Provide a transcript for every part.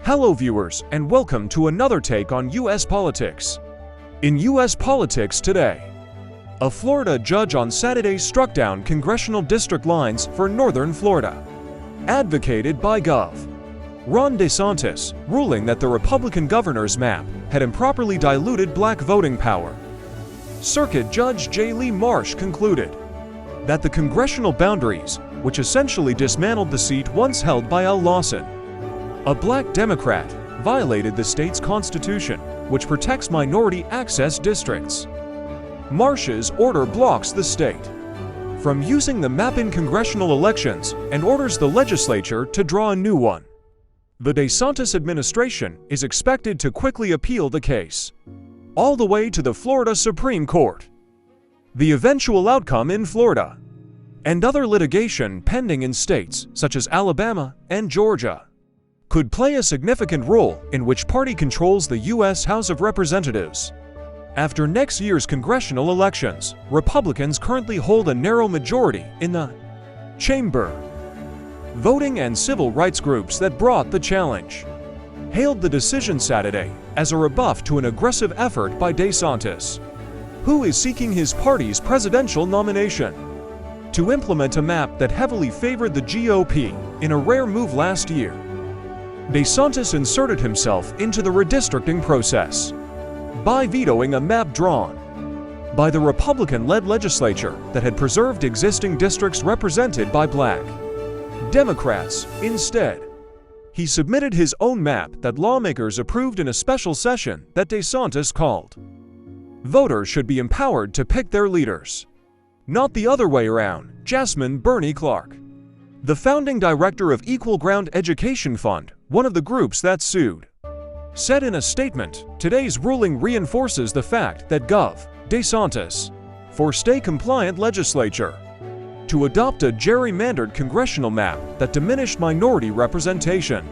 Hello viewers, and welcome to another take on U.S. politics. In U.S. politics today, a Florida judge on Saturday struck down congressional district lines for northern Florida, advocated by Gov. Ron DeSantis, ruling that the Republican governor's map had improperly diluted black voting power. Circuit Judge J. Lee Marsh concluded that the congressional boundaries, which essentially dismantled the seat once held by Al Lawson, a black Democrat, violated the state's constitution, which protects minority access districts. Marsh's order blocks the state from using the map in congressional elections and orders the legislature to draw a new one. The DeSantis administration is expected to quickly appeal the case, all the way to the Florida Supreme Court. The eventual outcome in Florida and other litigation pending in states such as Alabama and Georgia could play a significant role in which party controls the U.S. House of Representatives. After next year's congressional elections, Republicans currently hold a narrow majority in the chamber. Voting and civil rights groups that brought the challenge hailed the decision Saturday as a rebuff to an aggressive effort by DeSantis, who is seeking his party's presidential nomination, to implement a map that heavily favored the GOP in a rare move last year. DeSantis inserted himself into the redistricting process by vetoing a map drawn by the Republican-led legislature that had preserved existing districts represented by black Democrats. Instead, he submitted his own map that lawmakers approved in a special session that DeSantis called "Voters should be empowered to pick their leaders, not the other way around." Jasmine Burney Clark, the founding director of Equal Ground Education Fund, one of the groups that sued, said in a statement, "Today's ruling reinforces the fact that Gov. DeSantis forced a compliant legislature to adopt a gerrymandered congressional map that diminished minority representation."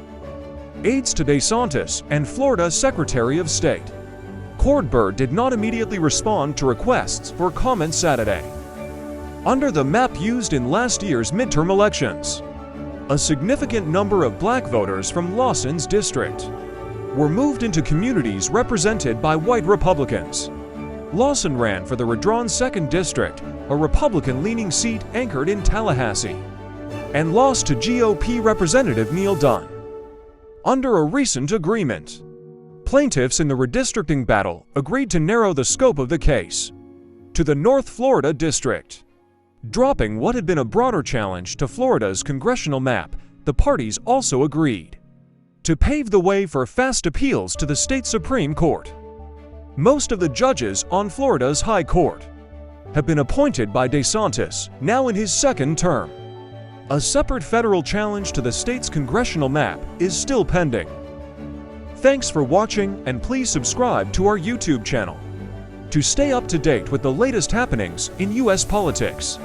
Aides to DeSantis and Florida Secretary of State Cord Burr did not immediately respond to requests for comment Saturday. Under the map used in last year's midterm elections, a significant number of black voters from Lawson's district were moved into communities represented by white Republicans. Lawson ran for the redrawn 2nd District, a Republican-leaning seat anchored in Tallahassee, and lost to GOP Representative Neil Dunn. Under a recent agreement, plaintiffs in the redistricting battle agreed to narrow the scope of the case to the North Florida District. Dropping what had been a broader challenge to Florida's congressional map, the parties also agreed to pave the way for fast appeals to the state Supreme Court. Most of the judges on Florida's High Court have been appointed by DeSantis, now in his 2nd term. A separate federal challenge to the state's congressional map is still pending. Thanks for watching, and please subscribe to our YouTube channel to stay up to date with the latest happenings in U.S. politics.